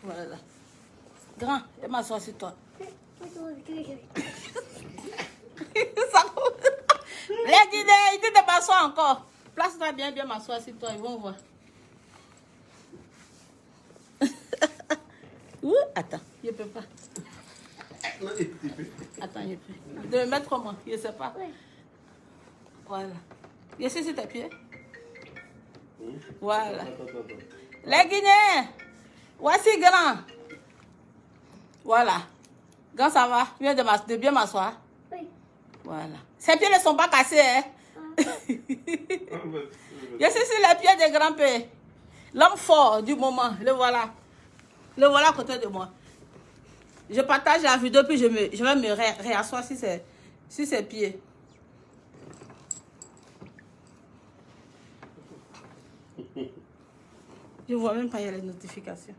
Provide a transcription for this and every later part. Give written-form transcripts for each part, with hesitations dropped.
Voilà. Grand, je m'assois sur toi. Les Guinéens, ils disent de m'asseoir encore. Place-toi bien, bien m'asseoir sur toi, ils vont voir. Ouh, attends, je ne peux pas. Attends, je peux. De me mettre comment? Je ne sais pas. Voilà. Je suis sur tes pieds. Voilà. Les Guinéens, voici grand. Voilà. Grand, ça va? Viens de bien m'asseoir. Oui. Voilà. Ses pieds ne sont pas cassés, hein? Je suis sur les pieds de grand-père. L'homme fort du moment. Le voilà. Le voilà à côté de moi. Je partage la vidéo, puis je vais me réasseoir sur ses pieds. Je ne vois même pas, il y a les notifications.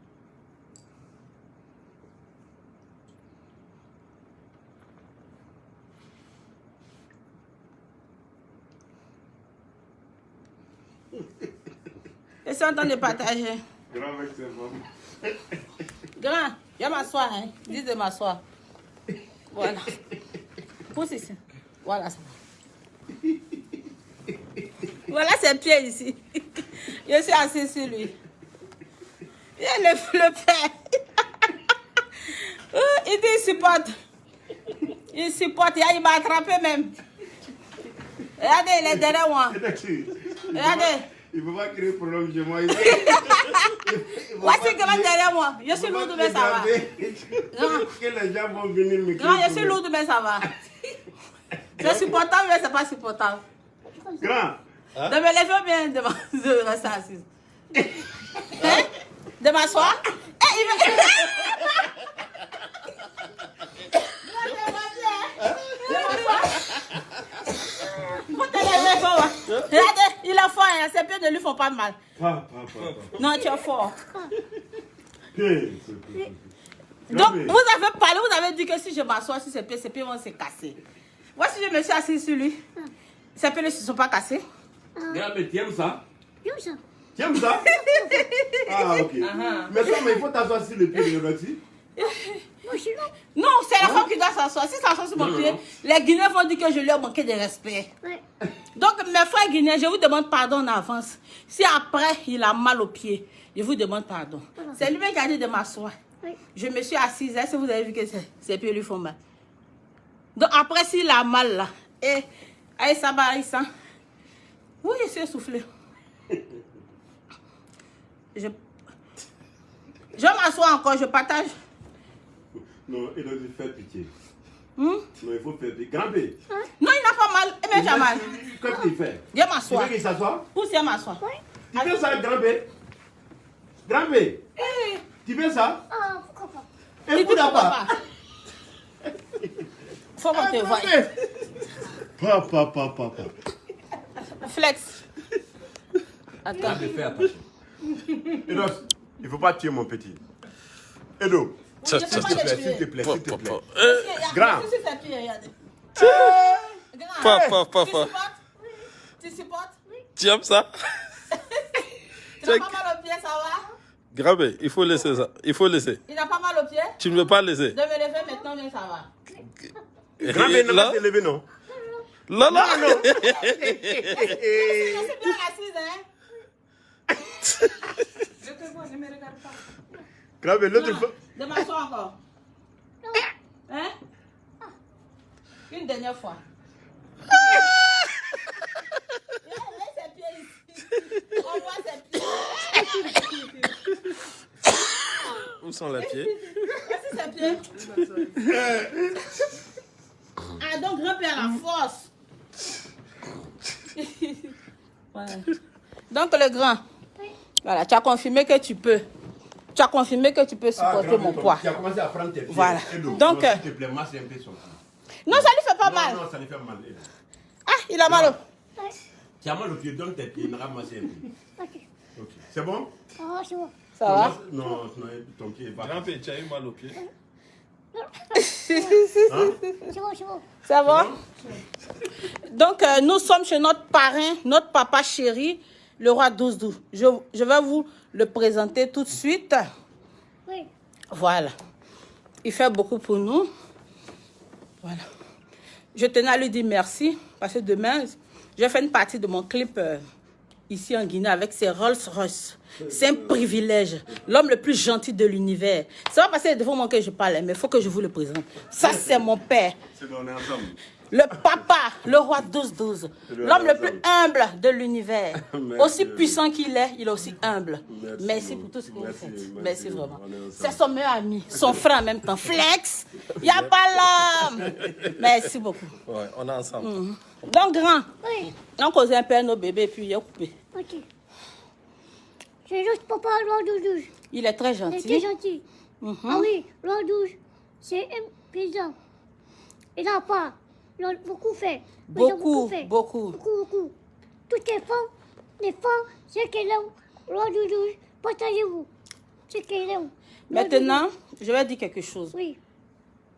Je suis en train de partager. Grand mec, c'est bon. Grand, viens m'asseoir, hein. Dis de m'asseoir. Voilà. Pousse ici. Voilà ça. Voilà ses pieds ici. Je suis assis sur lui. Viens le père. Il dit il supporte. Il supporte. Il m'a attrapé même. Regardez, il est derrière moi. Regardez. Il ne faut pas créer problème chez moi. Voici grand derrière moi. Je suis lourde, mais ça va. Que les gens vont venir me Grand, je suis lourde, mais ça va. C'est supportable, mais c'est pas supportable. Grand. Hein? De me lever bien de rester assise. Hein? De m'asseoir? Il veut... Regardez, il est fort, hein. Ses pieds ne lui font pas de mal. Non, tu es fort. Donc, vous avez parlé, vous avez dit que si je m'assois sur ses pieds vont se casser. Voici, je me suis assise sur lui. Ses pieds ne se sont pas cassés. Regarde, mais tu aimes ça? J'aime ça. Tu aimes ça? Ah, ok. Mais il faut t'asseoir sur le pied de Roxy. Non, c'est la femme qui doit s'asseoir. Si ça s'assoit sur mon pied, les Guinéens vont dire que je lui ai manqué de respect. Ouais. Donc, mes frères Guinéens, je vous demande pardon en avance. Si après, il a mal au pied, je vous demande pardon. Voilà. C'est lui qui a dit de m'asseoir. Oui. Je me suis assise. Est-ce que vous avez vu que ses pieds lui font mal? Donc, après, s'il a mal là, et allez, ça va, il sent. Oui, je suis essoufflée. Je m'assois encore, je partage. Non, il doit lui faire pitié. Non, il faut faire pitié. Grand-père. Non, il n'a pas mal. Il n'a pas mal. Qu'est-ce qu'il fait? Viens m'asseoir. Tu veux qu'il s'assoie? Où c'est m'asseoir? Oui. Tu veux ça, grand-père? Grand-père? Tu veux ça? Ah, pourquoi pas? Et pourquoi pas? Faut qu'on te voie. Papa. Flex. Attends. Fais attention. Edo, il ne faut pas tuer mon petit. Edo. S'il te plaît. Grand. Papa. Tu supportes? Tu aimes ça? Tu n'as pas mal au pied, ça va? Grave, il faut laisser ça. Il faut laisser. Il n'a pas mal au pied? Tu ne veux pas laisser? De me lever maintenant, mais ça va. Grand, mais ne pas te lever, non? Non. Je suis bien assise, hein? Je te vois, ne me regarde pas. Grand, mais l'autre fois. De m'asseoir encore. Hein? Une dernière fois. Laisse ses pieds ici. On voit ses pieds. Où sont les pieds? Voici ses pieds. Ah, donc grand-père la force. Voilà. Donc le grand. Voilà, tu as confirmé que tu peux. Tu as confirmé que tu peux supporter mon poids. Tu as commencé à prendre tes pieds. Voilà. Donc, s'il te plaît, masse un peu son cou. Non, ça lui fait pas mal. Non, ça lui fait mal. Ah, il a mal au... Tu as mal au pied, donc tes pieds, ramasse un peu. Ok. C'est bon? Ah, c'est bon. Ça va? Non, ton pied va. Grand-père, tu as eu mal au pied? C'est bon. Ça va? Donc, nous sommes chez notre parrain, notre papa chéri, le roi Doudou. Je vais vous le présenter tout de suite. Oui. Voilà. Il fait beaucoup pour nous. Voilà. Je tenais à lui dire merci parce que demain, je fais une partie de mon clip ici en Guinée avec ses Rolls-Royce. C'est un privilège. L'homme le plus gentil de l'univers. C'est pas parce que devant moi que je parle, mais il faut que je vous le présente. Ça, c'est mon père. C'est bon, on est ensemble. Le papa, le roi 12-12. L'homme le plus humble de l'univers. Aussi puissant qu'il est, il est aussi humble. Merci pour tout ce que vous faites. Merci vraiment. C'est son meilleur ami, son frère en même temps. Flex, il n'y a pas l'homme. Merci beaucoup. Ouais, on est ensemble. Donc, grand, Oui. on causait un peu à nos bébés, puis il a coupé. Ok. C'est juste papa, roi 12. Il est très Il gentil. était gentil. Ah oui, roi 12. C'est un président. Il n'a pas. Il a beaucoup fait. Il a Beaucoup, fait. beaucoup. Beaucoup. Toutes les femmes, c'est qu'elles aiment. Roi 12, partagez-vous. C'est qu'elles aiment. Maintenant, je vais dire quelque chose. Oui,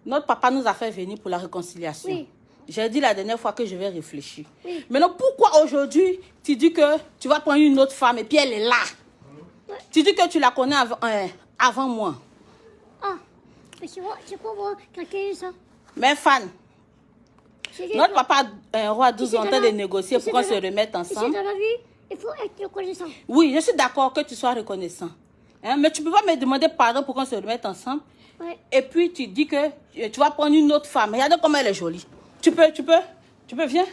Notre papa nous a fait venir pour la réconciliation. Oui. J'ai dit la dernière fois que je vais réfléchir. Oui. Maintenant, pourquoi aujourd'hui tu dis que tu vas prendre une autre femme et puis elle est là? Ouais. Tu dis que tu la connais avant moi. Ah, mais c'est pas moi qui a créé ça. Mais Fan, C'est notre papa, un roi 12 Ici, ans, en dans train la- de négocier ici, pour qu'on dans se la- remette Ici, ensemble. dans la vie, il faut être reconnaissant. Oui, je suis d'accord que tu sois reconnaissant. Hein, mais tu ne peux pas me demander pardon pour qu'on se remette ensemble. Ouais. Et puis tu dis que tu vas prendre une autre femme. Regarde comment elle est jolie. Tu peux, viens.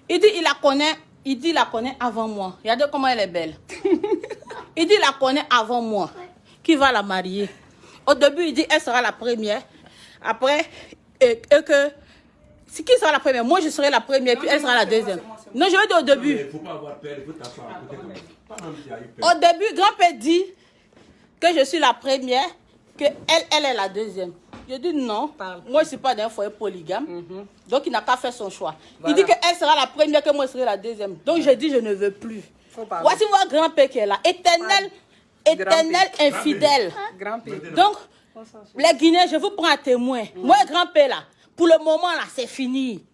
Il dit, il la connaît avant moi. Regarde comment elle est belle. Il dit, il la connaît avant moi. Qui va la marier? Au début, il dit, elle sera la première. Après, qui sera la première? Moi, je serai la première, puis elle sera la deuxième. Non, je vais dire au début. Il ne faut pas avoir peur, il faut t'asseoir à côté comme ça. Pas même si il y a eu peur. Au début, grand-père dit que je suis la première, que elle est la deuxième. Je dis non, moi je ne suis pas d'un foyer polygame, donc il n'a qu'à faire son choix. Voilà. Il dit qu'elle sera la première, que moi je serai la deuxième. Donc je dis je ne veux plus. Faut parler. Voici votre grand-père qui est là, éternel infidèle. Grand-père. Donc, les Guinéens, je vous prends à témoin. Moi, grand-père là, pour le moment là, c'est fini.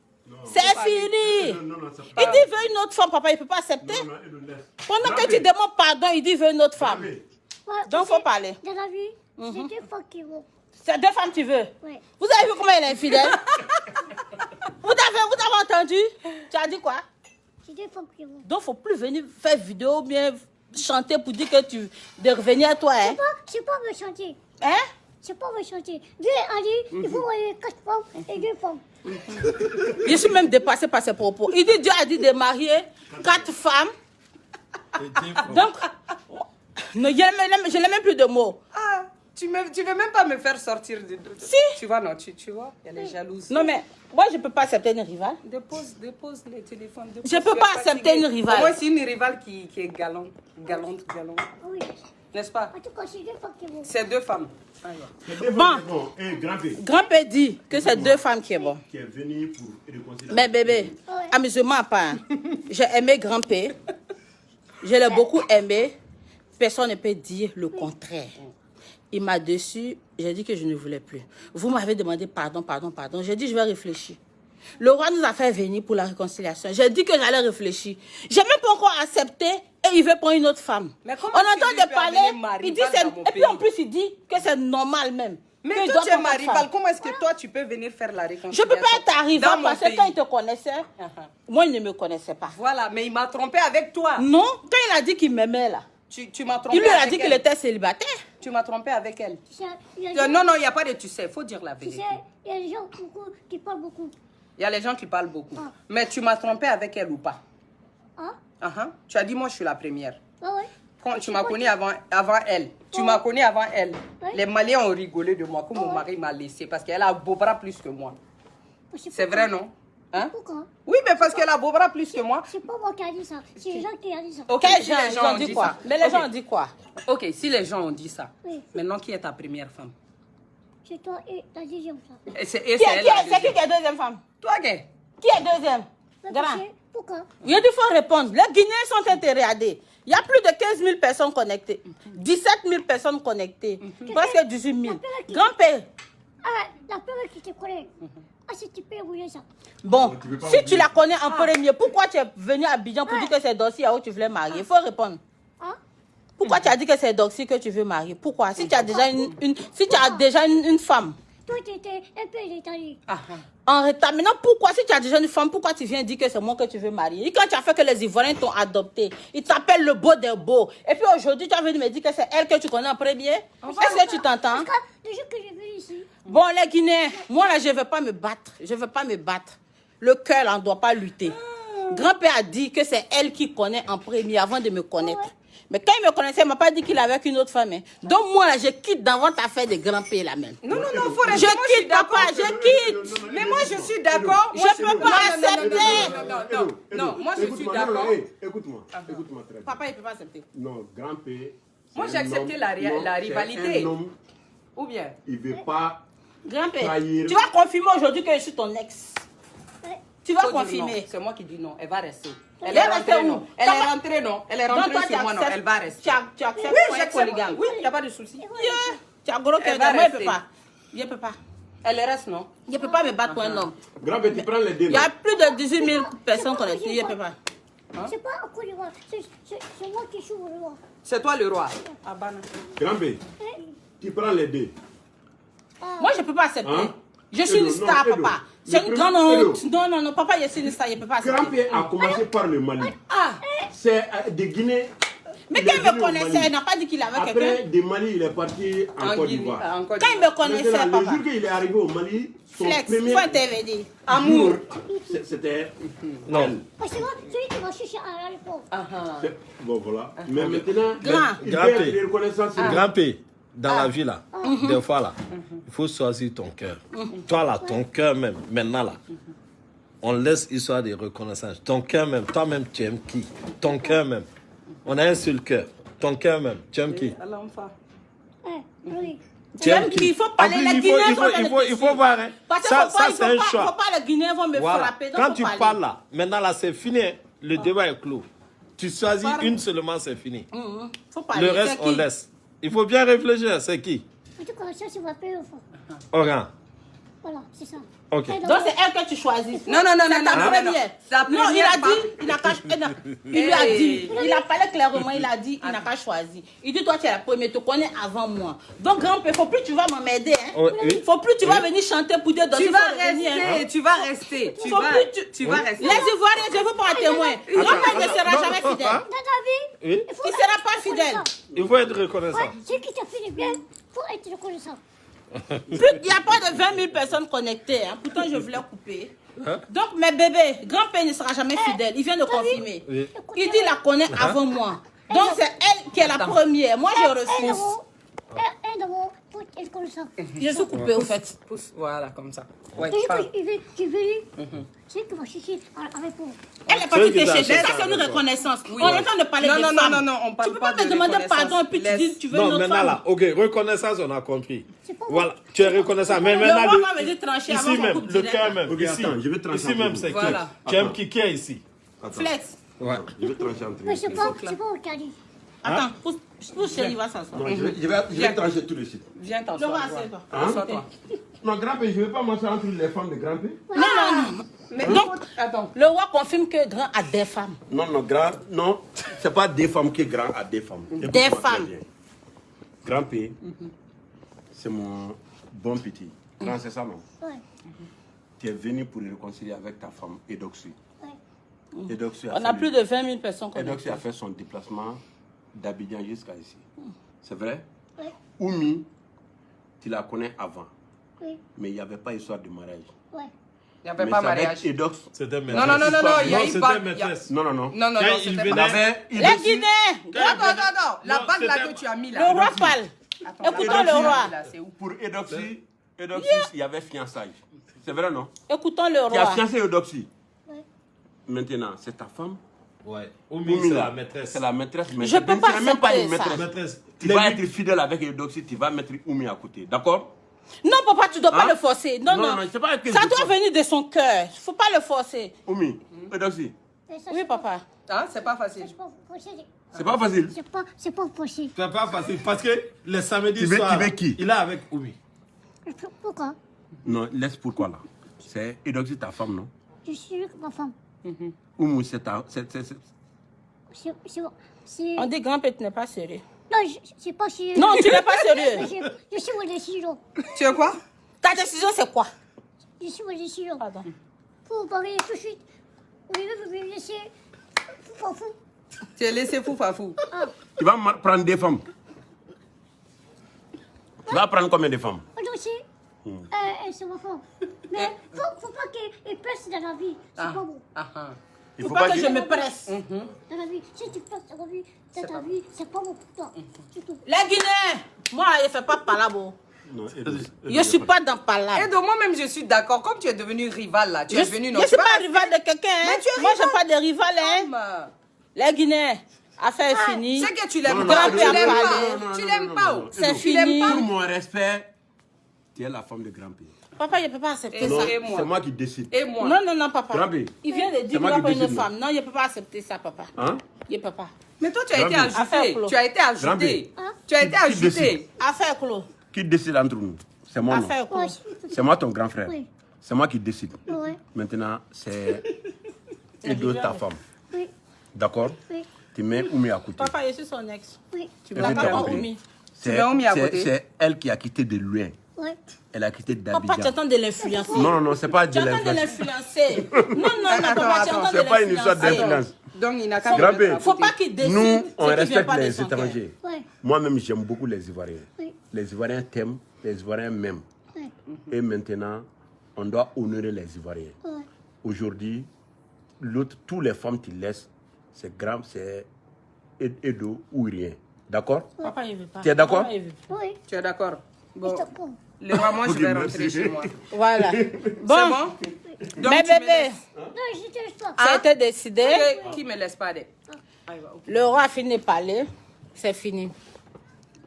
C'est fini. Non, c'est Il pas... dit il veut une autre femme, papa, il ne peut pas accepter. Non, il nous laisse. Pendant que tu demandes pardon, il dit il veut une autre femme. Allez. Ouais, Donc, tu faut sais, parler. Dans la vie, c'est deux fois qui vont. C'est deux femmes tu veux. Ouais. Vous avez vu comment elle est infidèle? vous avez entendu? Tu as dit quoi? C'est deux fois qui vont. Donc, il ne faut plus venir faire vidéo ou bien chanter pour dire que tu de revenir à toi. Hein? C'est pas me chanter. Hein? C'est pas me chanter. Dieu a dit, il faut marier 4 femmes et 2 femmes. Je suis même dépassée par ses propos. Il dit Dieu a dit de marier 4 femmes. Donc, non, je n'ai même plus de mots. Ah, tu veux même pas me faire sortir de... Si. Tu vois, non, tu vois, elle est jalouse. Non, mais moi, je ne peux pas accepter une rivale. Dépose les téléphones. dépose, Je peux tu es pas fatiguée. accepter une rivale. Au moins, c'est une rivale qui est galante. Oui. N'est-ce pas? En tout cas, c'est deux fois qui vont. C'est deux femmes. Alors. C'est des Bon. bon. Et grand-père Grand-père dit que c'est deux femmes qui est bon. qui est venu pour réconcilier. Mais bébé, amusement à part, j'ai aimé grand-père. Je l'ai beaucoup aimé. Personne ne peut dire le contraire. Il m'a déçu. J'ai dit que je ne voulais plus. Vous m'avez demandé pardon. J'ai dit je vais réfléchir. Le roi nous a fait venir pour la réconciliation. J'ai dit que j'allais réfléchir. J'ai même pas encore accepté et il veut prendre une autre femme. Mais comment On est-ce que entend lui de peut parler. amener ma Il dit rivale c'est... dans mon Et puis en pays? plus il dit que c'est normal même. Mais qu'il toi, doit tu es prendre ma quatre rivale. femmes. Comment est-ce que toi, tu peux venir faire la Je réconciliation? ne peux pas être ta dans rivale mon parce que pays? quand il te connaissait, moi il ne me connaissait pas. Voilà, mais il m'a trompé avec toi. Non, quand il a dit qu'il m'aimait là, Tu m'as trompé il lui a avec dit qu'il elle. était célibataire. Tu m'as trompé avec elle. Tu sais, il y a des- Non, il n'y a pas de tu sais. Il faut dire la Tu vérité. sais, il y a des gens qui parlent beaucoup. Il y a les gens qui parlent beaucoup. Ah. Mais tu m'as trompé avec elle ou pas? Hein? Tu as dit, moi, je suis la première. Ouais, ouais. Quand tu m'as connu avant elle. Tu m'as connu avant elle. Les Maliens ont rigolé de moi, que mon mari m'a laissé parce qu'elle a beau bras plus que moi. C'est vrai, non? Hein? Pourquoi? Oui, mais parce qu'elle a beau bras plus que moi. C'est pas moi qui a dit ça. C'est les gens qui ont dit ça. Ok, Quels si gens, les ils gens ont dit quoi? ça. Mais les Ok. gens ont dit quoi? Ok, si les gens ont dit ça. Oui. Maintenant, qui est ta première femme? C'est toi et la deuxième ça. Et c'est Qui elle la c'est qui deuxième. qui est deuxième femme? Toi, gay. Qui est deuxième? Mais Grand. pourquoi? Il faut répondre. Les Guinéens sont intéressés. Il y a plus de 15 000 personnes connectées. 17 000 personnes connectées. Presque 18 000. Grand-père. Ah, la première qui te connaît. Ah, si tu peux oublier ça. Bon, tu veux pas si oublier. tu la connais en premier, pourquoi tu es venu à Abidjan pour dire que c'est Dossi à où tu voulais marier? Il faut répondre. Hein? Pourquoi tu as dit que c'est Doxy que tu veux marier? Pourquoi? Si tu as déjà une femme. Toi, tu étais un peu détaillé. En retard. Maintenant, pourquoi, si tu as déjà une femme, pourquoi tu viens dire que c'est moi que tu veux marier? Et quand tu as fait que les Ivoiriens t'ont adopté, ils t'appellent le beau des beaux. Et puis aujourd'hui, tu as venu me dire que c'est elle que tu connais en premier. Est-ce que tu t'entends? Parce que le jour que j'ai vu ici, Bon, les Guinéens, moi là, je ne vais pas me battre. Je ne vais pas me battre. Le cœur, là, on ne doit pas lutter. Grand-père a dit que c'est elle qui connaît en premier avant de me connaître. Mais quand il me connaissait, il ne m'a pas dit qu'il avait avec une autre femme. Hein. Donc moi, là, je quitte dans votre affaire de grand-père là même. Non, faut rester. Je quitte, papa, je quitte. Mais moi, je suis d'accord. Je ne peux pas accepter. Non, moi, je suis d'accord. Écoute-moi très bien. Papa, il ne peut pas accepter. Non, grand-père. Moi, j'ai accepté la rivalité. Ou bien? Il ne veut pas Grand-père, trahir. tu vas confirmer aujourd'hui que je suis ton ex. Tu vas confirmer. C'est moi qui dis non, elle va rester. Elle est est rentrée, restée où? non. Elle est rentrée, non. Elle est rentrée sur moi, non. Elle va rester. Tu acceptes Oui, pour être j'accepte. polygame. Oui, il n'y a pas de souci. Tu as gros cœur. Elle va Moi, il ne peut rester. pas. Je ne peux pas. Elle reste, non. Je ne peux pas me battre pour un homme. Grand-père, tu prends les deux. Il y a plus de 18 000 personnes connectées. Je ne peux pas. c'est pas un coup de roi. C'est moi qui suis le roi. C'est toi le roi. Ah, bah, non. Grand-père, tu prends les deux. Moi, je ne peux pas accepter. Hein? Je suis une Edo, star, non, Edo. papa. C'est Le une premier- grande honte. Edo. Non, papa, je suis une star. Je ne peux pas accepter. Grand-père a commencé par le Mali. C'est de Guinée. Mais quand il me connaissait, il n'a pas dit qu'il avait Après, quelqu'un. de Mali, il est parti en Côte d'Ivoire. Encore Quand il me connaissait, Maintenant, le papa. jour qu'il est arrivé au Mali, son Flex, il premier faut intervenir. amour, c'était Non. Parce que moi, celui qui m'a cherché à l'époque. Bon, voilà. Mais maintenant, Grand. il Grand fait P. des reconnaissances. Grand-père, dans la vie là, des fois là, il faut choisir ton cœur. Toi là, ton cœur même, maintenant là, on laisse histoire de reconnaissance. Ton cœur même, toi-même, tu aimes qui? Ton cœur même. On a un seul cœur. Ton cœur même, tu aimes qui? Oui. Tu aimes qui? Il faut parler. En plus, Les il faut- Guinéens il faut- vont il me faut- il faut voir, hein. Parce que Ça, faut pas- c'est un il faut choix. pas les Guinéens vont me Voilà. frapper. Donc Quand faut tu parler. parles là, maintenant là, c'est fini. Hein. Le débat est clos. Tu choisis une seulement, c'est fini. Faut parler. Le reste, C'est on qui? laisse. Il faut bien réfléchir. C'est qui? En tout cas, ça, c'est ma pire fois. Oran. Voilà, c'est ça. Ok. Donc c'est elle que tu choisis. Non, non, non, C'est non, ta non, non, première. non. Sa Non, il première a femme. dit, il a qu'à. Il lui a dit, il a parlé clairement, il a dit, il n'a pas choisi. Il dit, toi tu es la première, tu connais avant moi. Donc grand-père, faut plus tu vas m'emmerder. Hein. Oh, oui. Faut plus tu vas venir chanter pour dire Tu vas rester, tu vas rester. Tu Faut vas plus tu vas rester. Les Ivoiriens, je veux pas un témoin. Grand-père ne sera jamais fidèle. Hein? Dans ta vie, Oui. il faut Il sera pas fidèle. Il faut être reconnaissant. Ouais, celui qui t'a fait du bien, il faut être reconnaissant. Il n'y a pas de 20 000 personnes connectées. Hein. Pourtant, je voulais couper. Donc, mes bébés, grand-père ne sera jamais fidèle. Il vient de confirmer. Oui. Il dit, il la connaît avant moi. Donc, c'est elle qui est la première. Moi, je refuse. Un de mon faut être reconnaissant. Je suis coupée, au fait. Pousse, voilà, comme ça. Ouais, Et parle. il veut, celui qui va chercher avec vous. Elle n'est pas Ceux qui qui te chercher. t'achètent, Ça, c'est une d'accord. reconnaissance. Oui. On est en train de parler Non, des non, non, femmes. non, non, on parle Tu peux pas pas me de demander reconnaissance. pardon et puis tu Laisse. dis tu veux Non, une autre maintenant femme. là, ok, reconnaissance, on a compris. C'est pas Voilà, tu es reconnaissant. Mais Le maintenant, roi va venir trancher avant ici qu'on même, coupe le direct. cœur même. Ok, Ici, attends, je vais trancher ici entre même, vous. c'est qui? Voilà. Tu aimes qui est ici? Flex. Ouais. Je vais trancher entre Mais vous. c'est pas au Cali. Attends, pousse chérie, va s'asseoir. Non, je vais trancher tout de suite. Viens Le t'asseoir. roi, voilà. assieds-toi. Assois-toi. Non, grand-père, je ne vais pas m'asseoir entre les femmes de grand-père. Non. Mais Donc, attends. le roi confirme que grand a des femmes. Non, non, c'est pas des femmes que grand a des femmes. Écoute-moi Des très femmes. bien. Grand-père, c'est mon bon petit. Grand, c'est ça, non? Ouais, Tu es venu pour réconcilier avec ta femme, Edoxy. ouais. Edoxy On a plus de 20 000 personnes Edoxy connectées. a fait son déplacement d'Abidjan jusqu'à ici. C'est vrai? Ouais. Oumi, tu la connais avant, Oui, mais il n'y avait pas histoire de mariage. ouais. Il n'y avait Mais pas c'est avec mariage. Edox. C'était maîtresse. Non, non, non, non, non, il y a Non, eu c'était pas. maîtresse. Non, non, non. Non, non, Quand non, il c'était venait- pas. avait Les Edoxy. Guinéens. Attends, attends. La Non, bague là c'était- que tu as mis Le là. roi parle. Attends, la Écoutons bague le que tu as roi. mis là, c'est où? Pour Edoxy, il y avait fiançailles. C'est vrai, non? Écoutons le Qui a roi. fiancé Edoxy. Ouais. Maintenant, c'est ta femme. Ouais. Oumi, Oumi, c'est là, la maîtresse. C'est la maîtresse. Mais Je peux ce pas n'est même pas une accepter ça. maîtresse. Maîtresse. Tu vas être fidèle avec Edoxy, tu vas mettre Oumi à côté. D'accord? Non, papa, tu dois pas Hein? le forcer. Non, Non, non. non, c'est pas que Ça je doit force. venir de son cœur. Il faut pas le forcer. Oumi, Edoxy, Mais ça, Oui, c'est pas- papa. Hein, c'est pas facile. C'est pas possible. c'est pas facile. C'est pas possible. C'est pas facile parce que le samedi Tu veux- soir, tu veux qui? il est avec Oumi. Pourquoi? Non, laisse pourquoi là. C'est Edoxy ta femme, non? Je suis avec ma femme. Oumi, c'est ta. C'est... On dit grand-père, tu n'es pas sérieux. Non, c'est pas sérieux. Non, tu n'es pas sérieux. Je suis mon décision. Tu es quoi? Ta décision, c'est quoi? Je suis mon décision. Pardon. Faut parler tout de suite. Vous me laisser fou. Tu es laissé fou, fafou. Tu vas prendre des femmes. Tu vas prendre combien de femmes? Donc c'est ma femme. Mais faut pas qu'elle pèse dans la vie. C'est pas bon. Il Faut faut pas que dire- je me presse. Dans la vie. Si tu pèses dans la vie, c'est pas bon pour toi. C'est tout. Les Guinéens, moi, je ne fais pas palabo. Non, Je ne suis pas dans palabo. Et de moi-même, je suis d'accord. Comme tu es devenu rival là, tu es devenu Je ne suis pas rival de quelqu'un. Hein. Mais tu es Moi, je rival. n'ai pas de rival. Hein. Les Guinéens, affaire est finie. C'est que tu l'aimes Non, pas. non, Tu non, l'aimes non, pas. non, Tu l'aimes pas. Oh. C'est Tu l'aimes fini. pas. Pour mon respect, tu es la femme de grand-père. Papa, je ne peux pas accepter Et ça. non. Non, c'est moi qui décide. Et moi. Non, papa. Grand-père. Il vient de dire C'est qu'il moi va qui pas une décide, femme. Non, je ne peux pas accepter ça, papa. Hein? Je ne peux pas. Mais toi, tu as été Grand-père. ajouté. Affaire clos. Tu as été ajouté. Grand-père. Tu as été Qui ajouté. décide? Affaire clos. Qui décide entre nous? C'est moi, non? Affaire clos. C'est moi ton grand frère. Oui. C'est moi qui décide. Ouais. Maintenant, c'est Edo, ta femme. Oui. D'accord? Oui. Tu mets Oumi à côté. Papa, je suis son ex. Oui. Tu Est-ce m'as que pas tu as pas compris? omis. Tu mets Oumi à côté. C'est elle qui a quitté de loin. Ouais. Elle a quitté Papa, tu d'Abidjan. entends de l'influencer. Non, c'est pas de Tu entends de l'influence. l'influencer. Non, papa, tu entends de C'est pas une histoire l'influencer. d'influence. Donc, il n'a qu'à me Grand-père. mettre à Faut côté. pas qu'il décide. Nous, ce on qui vient respecte pas de les son cœur. étrangers. Ouais. Moi-même, j'aime beaucoup les Ivoiriens. Oui. Les Ivoiriens t'aiment, les Ivoiriens m'aiment. Ouais. Et maintenant, on doit honorer les Ivoiriens. Ouais. Aujourd'hui, l'autre, toutes les femmes qui laissent, c'est grand, c'est Edo ou rien. D'accord? Papa, il veut pas. Tu es d'accord? Papa, il veut pas. Oui. Tu es d'accord? Bon. Je te prends. Le roi, moi, je vais Ok, rentrer merci. chez moi. Voilà. C'est Bon, bon? Donc, mes tu me bébés, laisses. Non, je te laisse pas. ça a été décidé. Qui me laisse pas de... Le roi a fini de parler. C'est fini.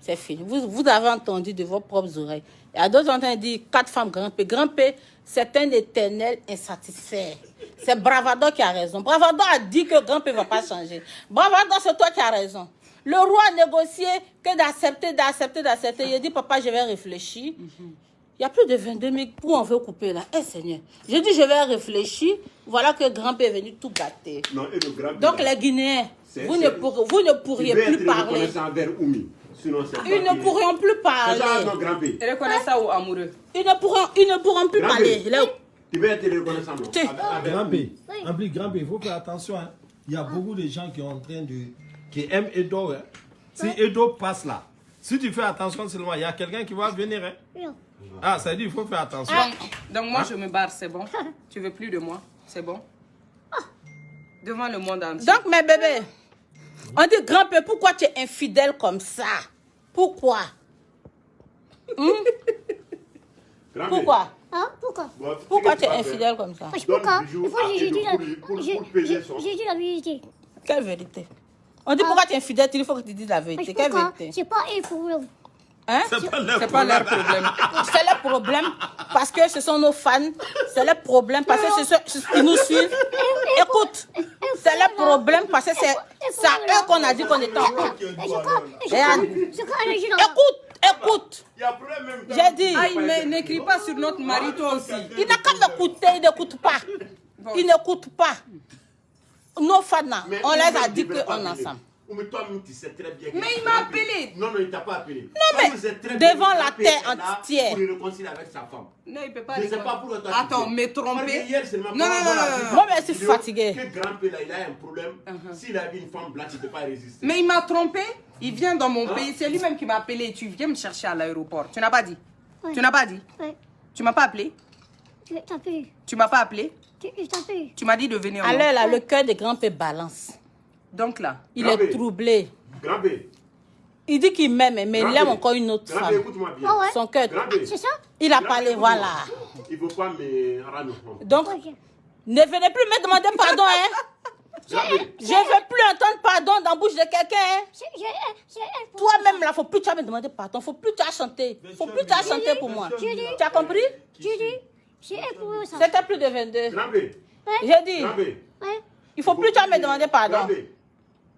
C'est fini. Vous avez entendu de vos propres oreilles. Il y a d'autres qui ont entendu dire 4 femmes grand-père. Grand-père, c'est un éternel insatisfait. C'est Bravado qui a raison. Bravado a dit que grand-père ne va pas changer. Bravado, c'est toi qui as raison. Le roi a négocié que d'accepter. Il a dit, papa, je vais réfléchir. Il y a plus de 22 000 où on veut couper là. Eh Seigneur. J'ai dit, je vais réfléchir. Voilà que grand-père est venu tout gâter. Non, et le grand Donc les Guinéens, vous ne pourriez plus parler. Ils ne pourront plus parler. Reconnais ça aux amoureux. Ils ne pourront plus parler. Tu veux être reconnaissant, non? Grand-père, en plus, grand-père, il faut faire attention. Hein. Il y a beaucoup de gens qui sont en train de... qui aiment Edo. Hein. Si Edo passe là, si tu fais attention seulement, il y a quelqu'un qui va venir. Hein. Non. Ah, ça dit il faut faire attention. Donc moi, je me barre, c'est bon? Tu veux plus de moi? C'est bon? Devant le monde entier. Donc mes bébés, on dit grand-père, pourquoi tu es infidèle comme ça? Pourquoi? Pourquoi? Hein? Pourquoi? Pourquoi tu es infidèle comme ça? Parce que pourquoi? Il faut que j'ai dit la vérité. Quelle vérité? On dit pourquoi tu es infidèle, il faut que tu dises la Parce vérité. que Quelle pourquoi? vérité? C'est pas un problème. Hein? C'est pas leur problème. C'est le problème parce que ce sont nos fans. C'est le problème parce que c'est ceux qui nous suivent. Écoute, c'est le problème parce que c'est à eux qu'on a dit qu'on était en couple. Écoute. Il y a problème même. J'ai dit, Ah, n'écris pas sur notre mari, toi aussi. il n'a qu'à m'écouter, il n'écoute pas. Il n'écoute pas. Nos fans, on les a dit qu'on est ensemble. Mais toi-même, tu sais très bien. Mais il m'a appelé. Non, il t'a pas appelé. Non, mais devant la terre entière. Pour le réconcilier avec sa femme. Non, il peut pas. Je ne sais pas pourquoi toi. Attends, me tromper. Non. Moi, je suis fatiguée. Que grand-père, là, il a un problème. S'il a vu une femme blanche, il ne peut pas résister. Mais il m'a trompé. Il vient dans mon pays. C'est lui-même qui m'a appelé. Tu viens me chercher à l'aéroport. Tu n'as pas dit? Ouais. Tu n'as pas dit? Ouais. Tu m'as pas appelé? Je t'ai appelé. Tu m'as pas appelé? Je t'ai appelé. Tu m'as dit de venir. Alors là, le cœur de grand-père balance. Donc là. Il est troublé. Grand-père. Il dit qu'il m'aime, mais il aime encore une autre Grand-père, femme. écoute-moi bien. Ah ouais? Son cœur. Grand-père. C'est ça? Il a parlé, voilà. Il ne faut pas me rendre compte. Donc, Ok. ne venez plus me demander pardon, hein. Grand-père. Je ne veux plus entendre pardon dans la bouche de quelqu'un, hein. C'est elle pour Toi-même, là, faut plus tu vas me demander pardon. Faut plus tu as chanté. Faut plus tu as chanté pour moi. Tu dis. Tu as compris? Tu dis. C'est elle pour ça. C'était plus de 22. Grand-père. J'ai dit, Grand-père. Ouais. il faut plus tu vas me demander pardon. Grand-père.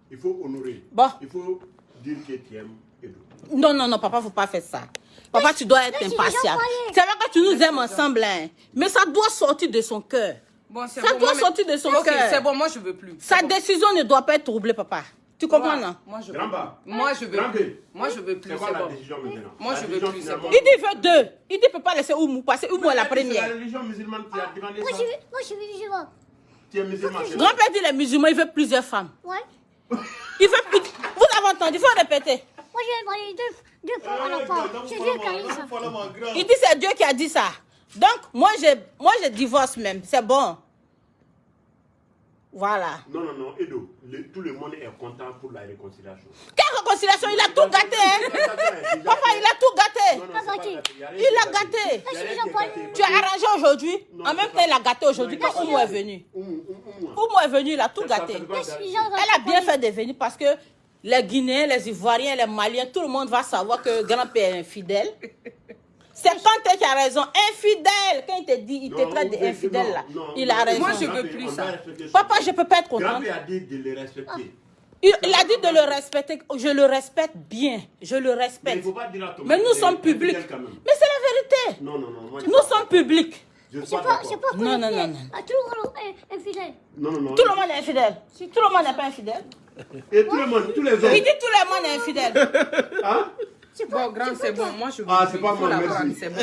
Il faut honorer. Bon. Il faut dire que tu aimes Edo. Non, papa, faut pas faire ça. Papa, tu dois être mais c'est impartial. déjà parlé. C'est vrai que tu nous aimes ensemble, hein. Mais ça doit sortir de son cœur. Bon, c'est Ça bon, doit moi, sortir de son Ok, cœur. c'est bon, moi je veux plus. Sa décision ne doit pas être troublée, papa. Tu comprends, non? Moi je veux Grand-bas. plus. Moi je veux Grand-père. plus. Moi je veux plus, C'est quoi c'est la bon. décision maintenant? Moi, La je veux décision, plus, c'est finalement, bon. Il dit il veut 2. Il dit il ne peut pas laisser Oumou, parce que Oumou est la C'est la première. religion musulmane qui a demandé Moi, ça. je veux musulman. Tu es musulman. c'est Grand-père dit les musulmans, il veut plusieurs femmes. Ouais. Il veut plus... Vous avez entendu, il faut répéter. Moi, j'ai demandé deux fois à l'enfant. C'est Dieu qui a dit ça. Il dit c'est Dieu qui a dit ça. Donc, moi, je divorce même. C'est bon. Voilà. Non, Edo, tout le monde est content pour la réconciliation. Quelle réconciliation? Il a tout gâté, hein? Papa, il a tout gâté. Non, c'est pas gâté. Il a gâté. Tu as arrangé aujourd'hui. En même temps, il a gâté aujourd'hui quand Oumou est venu. Oumou est venu, il a tout gâté. Elle a bien fait de venir parce que les Guinéens, les Ivoiriens, les Maliens, tout le monde va savoir que grand-père est infidèle. C'est Kanté qui a raison. Infidèle. Quand il te dit, il te traite d'infidèle là. Il a raison. Moi, je veux plus ça. Papa, je ne peux pas être contente. Grand-père a dit de le respecter. Il a dit de le respecter. Je le respecte bien. Je le Mais il respecte. faut pas dire à ton Mais mari nous qu'il sommes est publics. infidèle quand même. Mais c'est la vérité. Non. Moi, je Nous suis pas sommes publics. Je suis C'est pas pas d'accord. Non. tout le monde est infidèle. Non. Tout le monde est infidèle. Tout le monde n'est pas infidèle. Et tout le monde, tous les hommes. Il dit tout le monde est infidèle. Hein? Bon, grand, c'est bon. Moi je veux Ah, plus. c'est pas Faut moi, la merci. prendre, c'est bon.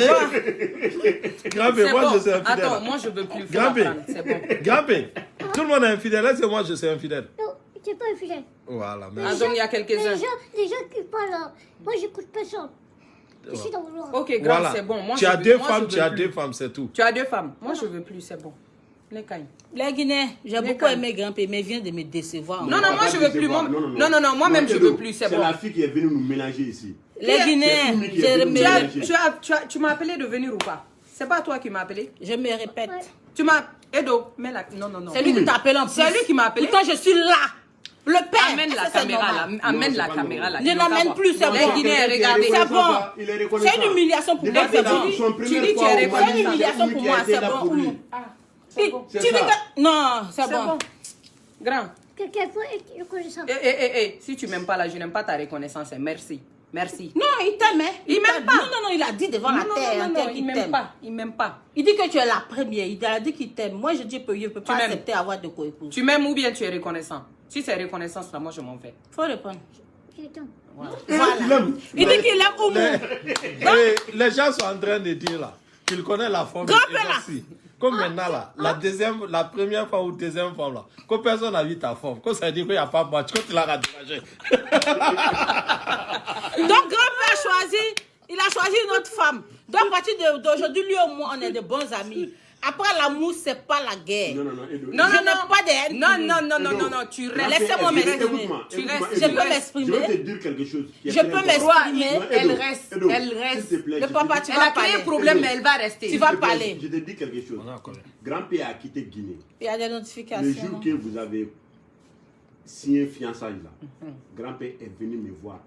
Grand-père, C'est moi bon. je suis infidèle. Attends, moi je veux plus. Faut la Grand-père, prendre, c'est bon. Grand-père, tout le monde est infidèle. Est-ce que moi je suis infidèle? Non, c'est pas infidèle. Voilà, Ah, merci. donc il y a quelques-uns. Les gens qui parlent là, moi, j'écoute personne. Je suis dans le noir. Ok, grand, Voilà. c'est bon. Moi, Tu je as veux- deux moi, femmes, je tu veux as plus. deux femmes, c'est tout. Tu as deux femmes. Moi, je veux plus, c'est bon. Les cailles. Les Guinéens, j'ai beaucoup calme. aimé grand-père, mais il vient de me décevoir. Non, moi je veux plus. Moi- Non, moi-même je Edo, veux plus, c'est C'est bon. la fille qui est venue nous mélanger ici. Les Guinéens, Oumou qui est je venu me, nous répète. Tu m'as appelé de venir ou pas? C'est pas toi qui m'as appelé? Je me répète. Tu m'as... Edo, mets la... Non. C'est lui qui t'appelle en plus. C'est lui qui m'a appelé. Pourtant, je suis là. Le père. Amène Est-ce la que c'est caméra là. normal? Amène Non, la c'est pas caméra là. normal. Ne Ils l'emmène vont plus, c'est savoir. bon. Les Guinéens, regardez. C'est bon. Il est reconnaissant. C'est une humiliation pour moi, Déjà, c'est dans bon. son Tu premier dis, tu fois es au Mali, C'est une humiliation Oumou pour qui moi, a été c'est là bon. pour lui. Oumou. C'est bon. Tu C'est dis ça. que... Non, c'est C'est bon. bon. Grand. Quelqu'un peut être reconnaissant. Si tu m'aimes pas là, je n'aime pas ta reconnaissance. Merci. Merci. Non, il t'aime, hein. Il m'aime pas. Non, il a dit devant la terre entière il qu'il m'aime t'aime. pas. Il m'aime pas. Il dit que tu es la première. Il a dit qu'il t'aime. Moi, je dis que je ne peux pas m'aimes. accepter avoir de co-épouse. Tu m'aimes ou bien tu es reconnaissant? Si c'est reconnaissance là, moi je m'en vais. Faut répondre. J'attends. Voilà. Il dit qu'il aime Oumou. Et les gens sont en train de dire là qu'il connaît la forme. Grand-père là. Comme maintenant là, la première fois ou deuxième fois là, que personne n'a vu ta forme, que ça dit qu'il n'y a pas match, que tu l'as rattrapé. Donc, grand-père il a choisi une autre femme. Donc, à partir d'aujourd'hui, lui et moi, on est de bons amis. Après, l'amour, c'est pas la guerre. Non, Edo. Non, Je n'ai pas de haine pour lui. Non, tu restes. Laissez-moi m'exprimer. Écoute-moi, Tu restes- Edo. Je peux m'exprimer. Je veux te dire quelque chose. qui est Je très peux important. m'exprimer. Non, Elle Edo, reste, Edo, elle reste. s'il te plaît, Le je papa, te tu dis- Elle a vas créé un parler. problème, Edo. mais elle va rester. Tu vas S'il te plaît, parler. Je te dis quelque chose. Grand-père a quitté Guinée. Il y a des Le notifications. jour que vous avez signé fiançailles là, grand-père est venu me voir.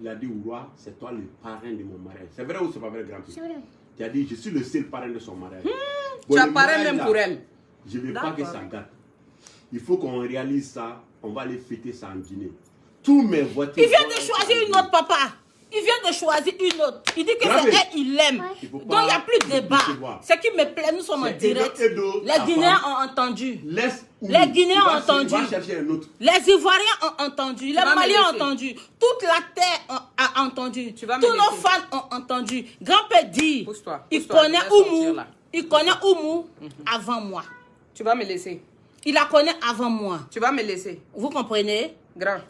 Il a dit au roi, c'est toi le parrain de mon mariage. C'est vrai ou c'est pas vrai, grand-père? C'est vrai. Tu as dit, je suis le seul parrain de son mariage. Tu Le as parlé mariage, même là, pour elle. Je ne veux pas que ça gâte. Il faut qu'on réalise ça. On va aller fêter ça en Guinée. Tous mes voitures. Il vient de choisir une autre, papa. Il vient de choisir une autre. Il dit que Grave. c'est elle, il l'aime. Il faut Donc, pas il n'y a plus de débat. décevoir. Ce qui me plaît, nous sommes en C'est direct. Edo, Les ta Guinéens femme. ont entendu. Laisse Les Guinéens ont entendu. Va chercher un autre. Les Ivoiriens ont entendu, les vas me Maliens ont laisser. entendu, toute la terre a entendu, Tu vas me tous nos laisser. fans ont entendu. Grand-père dit, Pousse-toi, il pousse-toi, connaît je vais sortir, Oumou, là. il connaît Oumou avant moi. Tu vas me laisser. Il la connaît avant moi. Tu vas me laisser. Vous comprenez? Grand.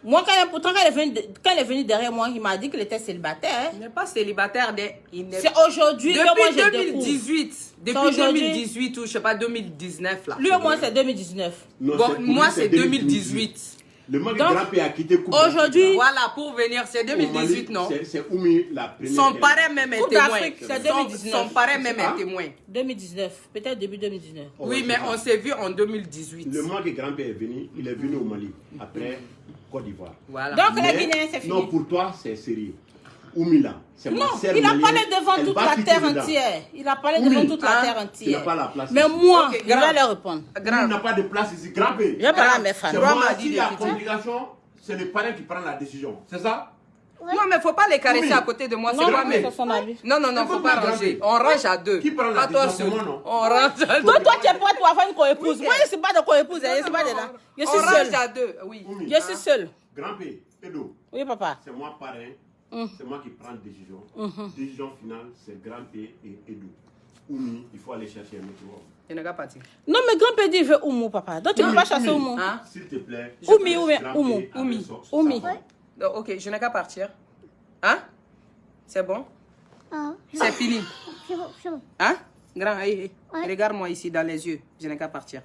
Moi, quand elle est venue derrière moi, il m'a dit qu'il était célibataire. Il n'est pas célibataire. Il n'est- C'est aujourd'hui que moi Depuis je découvre. 2018. Depuis aujourd'hui. 2018 ou je sais pas 2019 là. Lui et moi, c'est 2019. Non, Bon, c'est- pour moi lui, c'est 2018. Le moment que Donc, grand-père a quitté Coupe aujourd'hui, Voilà, pour venir, c'est 2018, non? C'est Oumi la première. Son parrain même est Coupe témoin. d'Afrique, c'est Son- 2019. Son parrain même Ah. est témoin. 2019, peut-être début 2019. Oh, Oui, je mais sais pas. on s'est vu en 2018. Le moment que grand-père est venu, il est venu au Mali. Après, Côte d'Ivoire. Voilà. Donc, Mais- les Guinéens, c'est fini. Non, pour toi, c'est sérieux. Oumi là, c'est Non, ma sœur il a malienne, parlé devant elle toute va la quitter terre dedans. entière. Il a parlé Oui. devant toute la Hein? terre Il n'a entière. pas la place. Mais ici. moi, Ok, je vais grave. leur répondre. Il Grand. n'a pas de place ici. Grand-père. Je vais parler à mes C'est femmes. Grand moi, m'a dit s'il y a d'écouter. complication, c'est le parrain qui prend la décision. C'est ça? Non, mais faut pas les caresser à côté de moi, c'est Non, moi-même. c'est son avis. Non, faut pas ranger. On range à deux. Qui prend la Pas toi décision? seul. Moi, non. On range à deux. Donc toi, tu es prête pour avoir une co-épouse. Moi, je ne suis pas de co-épouse, je ne suis pas dedans. Je On suis range seule. à deux, oui. Je suis seule. Grand-père, Edo, Oui, papa. c'est moi parrain, c'est moi qui prends la décision. Décision finale, c'est grand-père et Edo. Oumi, il faut aller chercher un autre homme. Je n'ai qu'à partir. Non, mais grand-père dit il veut Oumou, papa. Donc tu ne peux pas chasser Oumou. Hein? S'il te plaît. Oumi, grand-père Oumi, avec Oumi, sa Oumi. femme. Donc, ok, je n'ai qu'à partir. Hein? C'est bon? Ah, C'est fini. c'est bon, c'est bon. Hein? Grand, hey, Ouais. regarde-moi ici dans les yeux. Je n'ai qu'à partir.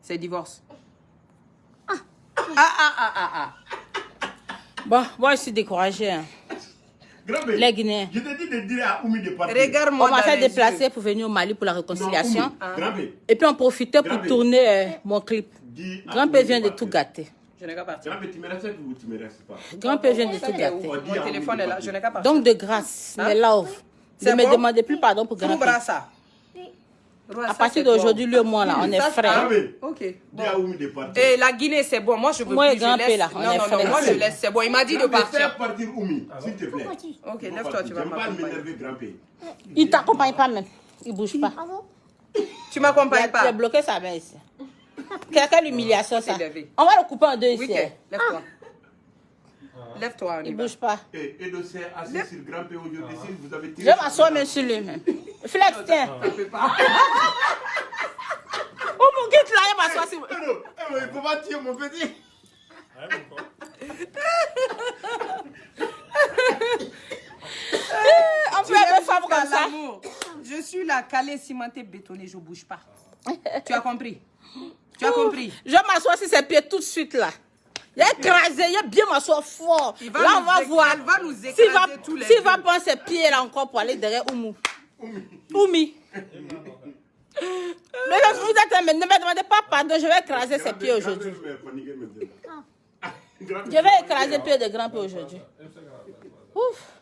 C'est divorce. Ah. Bon, moi, je suis découragée. Hein. Grand-père, Les Guinéens. je te dis de dire à Oumi de partir. Regarde-moi On m'a dans fait les déplacer yeux. pour venir au Mali pour la Non, réconciliation. Oumi, grand-père, Et puis on profitait pour Grand-père. tourner mon clip. dis à Grand-père Oumi vient de partir. tout gâter. Je n'ai qu'à partir. Grand-père, tu me restes ou tu me restes pas? Grand-père vient de Ça, tout c'est où? gâter. Mon téléphone est là, je n'ai qu'à partir. Donc de grâce, Hein? mes love, C'est ne me bon? demandez plus pardon pour Ouvre grand-père. ça. À partir d'aujourd'hui, lui et moi, là, on est Ça, frères. Grand-père, Ok. dis à Oumi de partir. Et la Guinée, c'est bon. Moi, je veux Moi et plus. Je grand-père, laisse. là, on Non, est non, frères. moi, je laisse. C'est bon. Il m'a dit de Grand-père, partir. fais partir Oumi, s'il te plaît. Ok, Il faut lève-toi, partir. tu vas J'aime pas m'accompagner. m'énerver, grand-père. Il ne t'accompagne pas même. Il ne bouge pas. Ah bon? Tu m'accompagnes Il a pas. bloqué sa main ici. Quelle humiliation ça. s'est levé. On va le couper en deux Oui, ici. ok. Lève-toi. Lève-toi, on y Il ne va. bouge pas. Et Edo s'est assis sur grand-père aujourd'hui. Si vous avez Je tiré vais sur m'asseoir le- même sur lui-même. Flex, tiens. Ça peut pas. Oh mon gars, là, il va m'asseoir sur Edo, il ne faut pas tirer mon petit. On peut être femme comme ça. L'amour. Je suis là, calé, cimenté, bétonné, je bouge pas. Tu as compris? Tu as compris? Je vais m'asseoir sur ses pieds tout de suite là. Il a écrasé, il a bien m'asseoir fort. Il va Là, on nous va écraser, voir. elle va nous S'il écraser va, tous les s'il deux. va prendre ses pieds là encore pour aller derrière Oumou. Oumi. Mais vous êtes, ne me demandez pas pardon, je vais écraser ses pieds aujourd'hui. Je vais écraser les pieds de grand-père aujourd'hui. Ouf.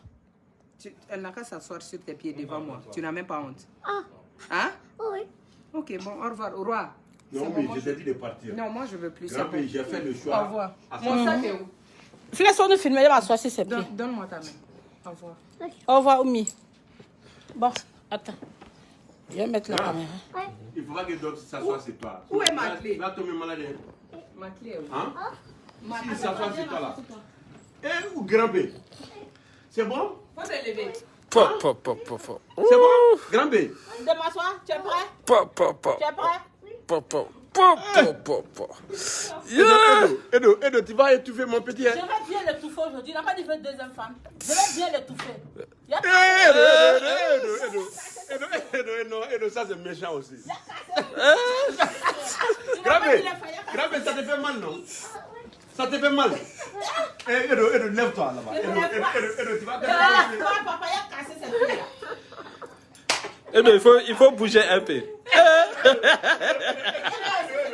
Elle n'a qu'à s'asseoir sur tes pieds devant moi. Tu n'as même pas honte. Ah, Hein? oui. Ok, bon, au revoir. Au revoir. Non, mais je t'ai dit de partir. Non, moi, je veux plus. C'est Grand-père, bon. j'ai fait le Au choix. revoir. à Mon ça. sac est où? Laisse-nous filmer, je vais m'asseoir sur ses pieds. Donne-moi ta main. Au revoir. Au revoir, Oumi. Bon, attends. Je vais mettre la caméra. Il faudra que d'autres s'assoient sur toi. Où est ma clé? Tu vas tomber malade. Hein? Ma clé est où? Hein? S'il s'assoit sur toi là. Eh, ou grand-père? C'est bon? Faut te lever. Pa, pa, pa, pa, pa. C'est bon? Grand-père? De m'asseoir, tu es prêt? Pa, pa, pa. Tu es prêt? Pa, pa, pa, pa, pa, pa. Yeah. Edo, tu vas étouffer mon petit. Je vais bien l'étouffer aujourd'hui. Il n'a pas dit une deuxième femme. Je vais bien l'étouffer. Il y a Edo, ça c'est méchant aussi. Grand-père, ça te fait mal, non? Ça te fait mal? Edo, lève-toi là-bas. Edo, tu vas Papa, il a cassé ses pieds là. Eh bien, il faut bouger un peu.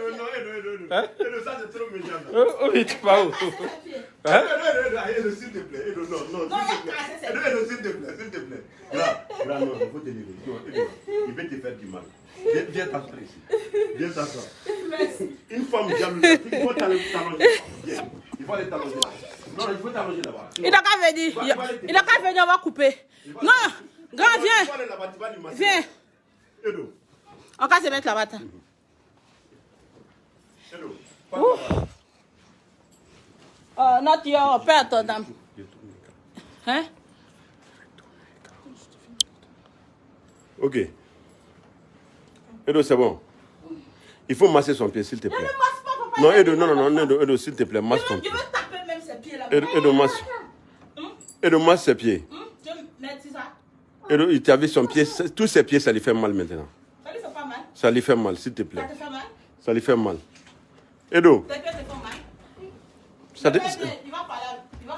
Edo, ça c'est trop méchant. Oh, oui, tu vas où? Hein? Edo, s'il te plaît. Edo, non, s'il te plaît. Edo, s'il te plaît. Grand, non, il faut te lever. Non, Edo, il va te faire du mal. Viens t'asseoir ici. Viens t'asseoir. Une femme jalouse, il faut t'allonger. Viens. Il faut aller t'allonger. Non, il faut t'allonger là-bas. Il n'a qu'à venir. Il n'a qu'à venir, on va couper. Non, grand, viens. Viens. Edo, On va se mettre là-bas. Attends. Edo. Oh, not your père, ton dame. Hein? Ok. Edo, c'est bon. Il faut masser son pied, s'il te plaît. Ne masse pas, papa. Non, Edo, non, Edo, s'il te plaît, masse ton Je pied. vais taper même ses pieds là. Edo, masse. Edo, masse ses pieds. Tu veux mettre ça? Edo, il t'avait son pied, tous ses pieds, ça lui fait mal maintenant. Ça lui fait pas mal? Ça lui fait mal, s'il te Ça plaît. te fait mal? Ça lui fait mal. Edo, Tes pieds te font mal? ça te... Il va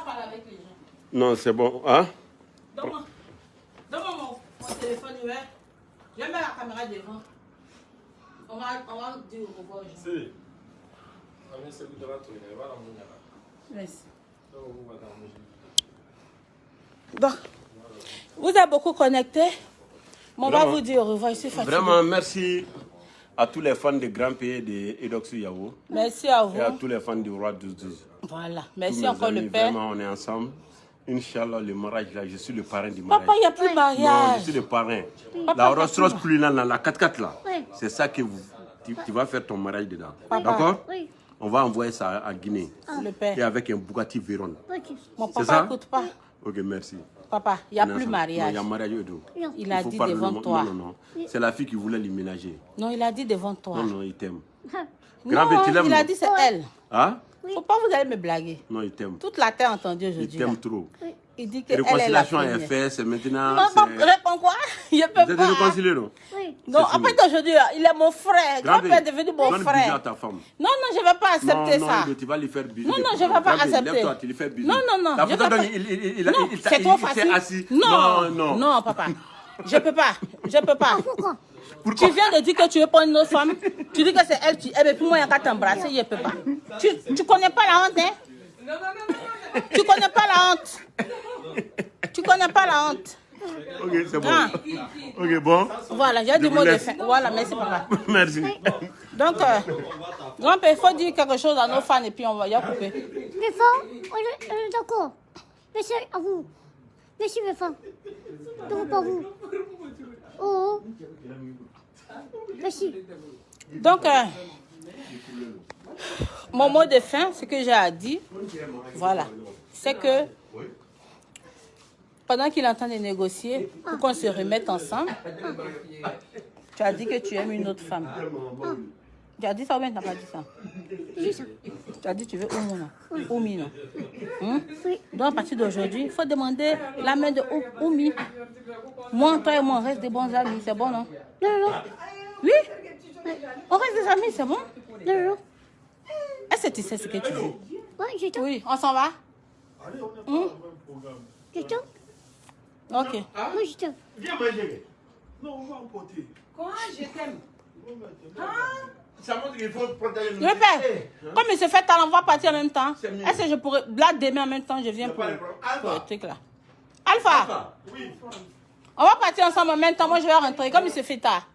parler avec les gens. Non, c'est bon. Hein? Donne-moi mon téléphone ouvert. Je vais mettre la caméra devant. On va dire au revoir aux gens. Si. Merci. Donc, vous êtes beaucoup connectés. Mais on va Vraiment. vous dire au revoir. Je suis fatiguée. Vraiment, merci à tous les fans de Grand Pays de Edoxu Yao Merci à et à vous. tous les fans du Roi 12-12. Voilà. Tous Merci mes encore amis, le Père. Vraiment, on est ensemble. Inch'Allah, le mariage là, je suis le parrain du mariage. Papa, il n'y a plus de Non, mariage. je suis le parrain. Papa, La Rolls-Royce plus là, la 4x4 là, Oui. c'est ça que tu vas faire ton mariage dedans. Papa. D'accord? Oui. On va envoyer ça à Guinée. Le père. Et avec un Bugatti Veyron. Ok. Mon C'est papa ça? n'écoute pas. Ok, merci. Papa, il n'y a Non, plus ça- mariage. Non, il y a mariage et tout. Non. Il a faut dit parler devant le- toi. Non, non, non. C'est la fille qui voulait lui ménager. Non, il a dit devant toi. Non, non, il t'aime. Ah. Grand Non, petit, il aime, il a non? dit c'est elle. Hein? Faut pas vous allez me blaguer. Non, il t'aime. Toute la terre a entendu Il aujourd'hui. t'aime là. trop. Il dit qu'elle est la Réconciliation est première. faite, c'est maintenant. Non, c'est- réponds quoi? Je Vous peux êtes pas. réconciliés, non? Oui. Non, C'est après fini. d'aujourd'hui, il est mon frère. Grand-père est devenu mon Donne bisou à frère. ta femme. Non, non, je ne vais pas accepter non, ça. non, tu vas lui faire bisou. Non, non, je ne vais pas accepter. Lève-toi, tu lui fais bisou. Non, non, non, La je photo vais donne, pas. Non, il c'est trop s'est facile. assis. Non, non. non, papa. Je peux pas. Je peux pas. Pourquoi? Pourquoi? Tu viens de dire que tu veux prendre une autre femme. Tu dis que c'est elle qui aime. Et puis moi, il n'y a qu'à t'embrasser. Je ne peux pas. Tu connais pas la honte, hein? Tu connais pas la honte. Tu connais pas la honte. Ok, c'est bon. Ah. Ok, bon. Voilà, j'ai Je du vous mot de laisse. fin. Voilà, merci, papa. Merci. Donc, grand-père, il faut dire quelque chose à nos fans et puis on va y couper. Les femmes, on est d'accord. Merci à vous. Merci mes femmes. Donc pas vous. Oh. Merci. Donc, mon mot de fin, ce que j'ai à dire, voilà, c'est que pendant qu'il est en train de négocier pour qu'on se remette ensemble, tu as dit que tu aimes une autre femme. Tu as dit ça ou bien tu n'as pas dit ça? J'ai ça. Tu as dit que tu veux Oumina. Oumi, non? Oui. Donc, à partir d'aujourd'hui, il faut demander la main de Oumi. Moi, toi et moi, on reste des bons amis, c'est bon, non? Non, non, Oui? On reste des amis, c'est bon? non, non, non. Est-ce que tu sais ce que tu veux? Ouais, j'ai tout. Oui, on s'en va? J'ai tout. Ok. Moi, j'ai tout. Viens manger. Non, on va emporter. Quoi? Je t'aime. Ça montre qu'il faut protéger Le père, comme il se fait talent, on va partir en même temps. Est-ce que je pourrais, là, demain en même temps, je viens pour le truc là. Alpha, Oui. on va partir ensemble en même temps. Moi, je vais rentrer, comme il se fait tard.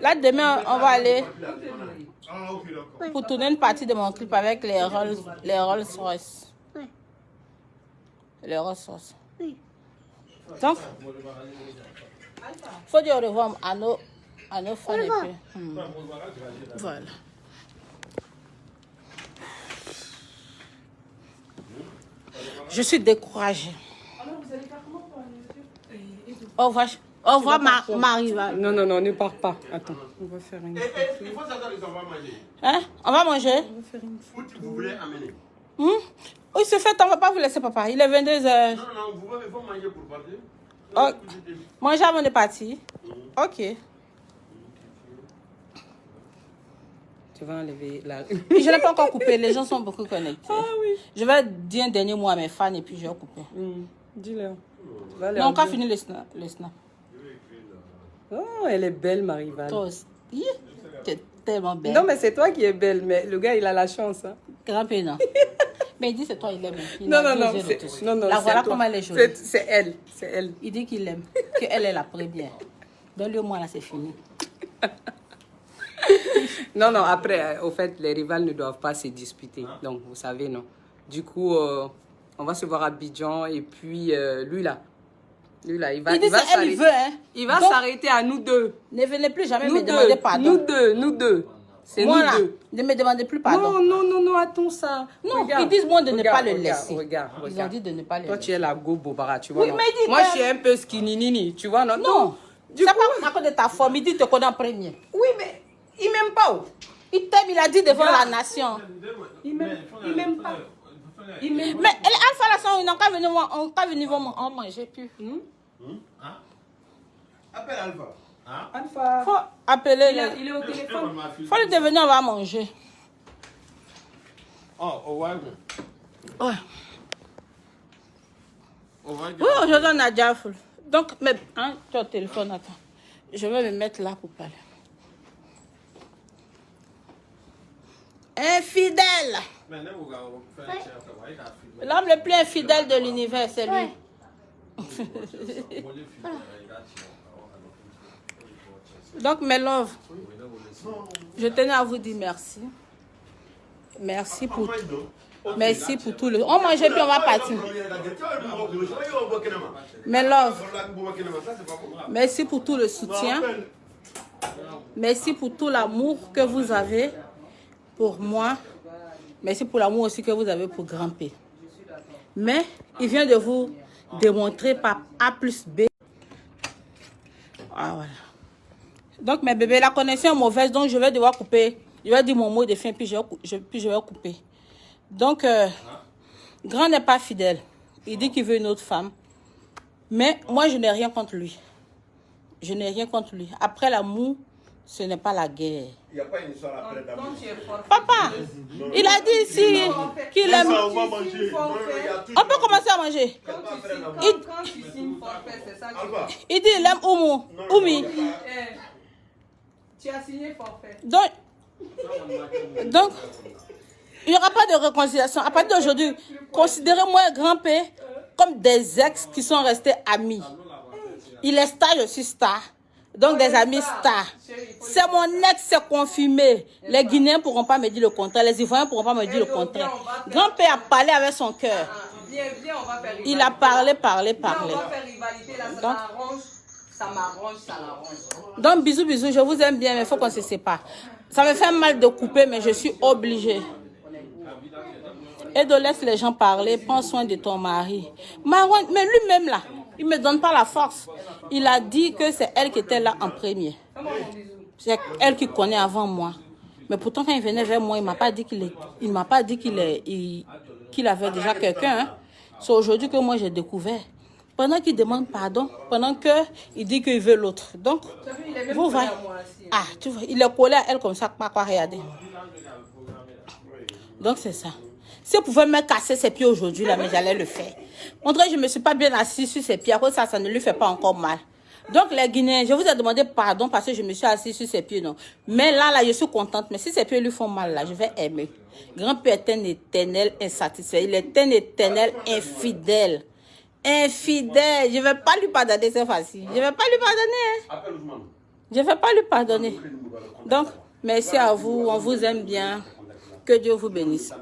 Là, demain, on va aller Ah, ok, d'accord. pour tourner une partie de mon clip avec les Rolls-Royce. Ouais. Les Rolls-Royce. Oui. Donc, il faut dire au revoir à nos fans. Et revoir. puis, voilà. Je suis découragée. Au revoir, Marie. Non, non, non, ne pars pas. Attends, on va faire une. Il faut s'attendre qu'on va manger. Hein? On va manger? Où vous voulez amener? Oui, c'est fait, on va pas vous laisser, papa. Il est 22h. Non, non, il faut manger pour partir. Oh, manger avant de partir? Ok. Tu vas enlever la. Puis je n'ai pas encore coupé, les gens sont beaucoup connectés. Ah oui. Je vais dire un dernier mot à mes fans et puis je vais couper. Dis-le. Non, on a fini le snap. Oh, elle est belle, Marie-Val. Toi aussi. Hi, tu es tellement belle. Non, mais c'est toi qui es belle, mais le gars, il a la chance. Hein. Grand-père, non. Mais il dit c'est toi, il aime. Il Non, a non, deux non, yeux de tous. non, non. La c'est voilà toi. comment elle est jolie. C'est elle, c'est elle. Il dit qu'il aime, qu'elle est la première. Donne-le moi là, c'est fini. Non, non, après, au fait, les rivales ne doivent pas se disputer. Donc, vous savez, non. Du coup, on va se voir à Abidjan et puis lui là, il va Il dit il va c'est elle, il s'arrêter. veut, hein. Il va Donc, s'arrêter à nous deux. ne venez plus jamais Nous me demander pardon. nous deux. C'est Moi nous là, deux. ne me demandez plus pardon. Non, attends ça. Non, Regarde, ils disent moi de ne regarde, pas le regarde, laisser. Regarde, Ils ont dit de ne pas le Toi, laisser. tu es la go bobara, tu vois. Oui, non? mais il dit Moi, que- je suis un peu skinny nini, tu vois, non? Non, Du c'est coup, pas à cause de ta forme. Il dit te connaît en premier. oui, mais il m'aime pas. Oh. Il t'aime, il a dit devant la nation. Il m'aime pas. Il m'aime pas. Mais Alpha la son, ils n'ont qu'à venir, on qu'à venir en manger plus. Appelle Alpha. Alpha. Faut appeler Il est au téléphone. Faut lui devenir, on va manger. Oh, au wagon. Ouais. Au wagon. Oui, aujourd'hui on a déjà full. Donc, mais, hein, tu as le téléphone, attends. Je vais me mettre là pour parler. Infidèle. L'homme le plus infidèle de l'univers, c'est lui. Ouais. Donc, mes loves, je tenais à vous dire merci. Merci pour... Merci pour tout le... On mange puis on va partir. Mais love, merci pour tout le soutien. Merci pour tout l'amour que vous avez pour moi. Merci pour l'amour aussi que vous avez pour Grand-P. Mais il vient de vous démontrer par A plus B. Ah, voilà. Donc mes bébés, la connexion est mauvaise, donc je vais devoir couper. Je vais dire mon mot de fin, puis je vais couper. Donc, Grand n'est pas fidèle. Il dit qu'il veut une autre femme. Mais moi, je n'ai rien contre lui. Je n'ai rien contre lui. Après l'amour, ce n'est pas la guerre. Il n'y a pas une histoire après d'amour. Papa, il a dit ici qu'il aime... On va manger. On peut commencer à manger. Quand tu signes forfait, c'est ça que Il dit il aime Oumi. tu as signé forfait. Donc, il n'y aura pas de réconciliation. À partir d'aujourd'hui, considérez-moi Grand-P comme des ex qui sont restés amis. Il est star, je suis star. Donc des amis stars. C'est mon ex, c'est confirmé. Les Guinéens ne pourront pas me dire le contraire. Les Ivoiriens ne pourront pas me dire le contraire. Grand-P a parlé avec son cœur. On va faire rivalité. Il a parlé. On va faire rivalité là, ça m'arrange. Ça l'arrange. Donc bisous, je vous aime bien, mais il faut qu'on se sépare. Ça me fait mal de couper, mais je suis obligée. Et de laisser les gens parler, prends soin de ton mari. Marwan, mais lui-même là, il ne me donne pas la force. Il a dit que c'est elle qui était là en premier. C'est elle qui connaît avant moi. Mais pourtant, quand il venait vers moi, il ne m'a pas dit qu'il avait déjà quelqu'un. Hein. C'est aujourd'hui que moi j'ai découvert. Pendant qu'il demande pardon, pendant qu'il dit qu'il veut l'autre. Donc, vous voyez. Ah, tu vois, il est collé à elle comme ça, pas quoi regarder. Donc, c'est ça. Si vous pouvez me casser ses pieds aujourd'hui, là, mais j'allais le faire. On dirait que je ne me suis pas bien assise sur ses pieds. Après ça, ça ne lui fait pas encore mal. Donc, les Guinéens, je vous ai demandé pardon parce que je me suis assise sur ses pieds, non. Mais là, je suis contente. Mais si ses pieds lui font mal, là, je vais aimer. Grand-Père est un éternel insatisfait. Il est un éternel infidèle. Infidèle. Je ne vais pas lui pardonner, c'est facile. Je ne vais pas lui pardonner. Hein. Je ne vais pas lui pardonner. Donc, merci à vous. On vous aime bien. Que Dieu vous bénisse.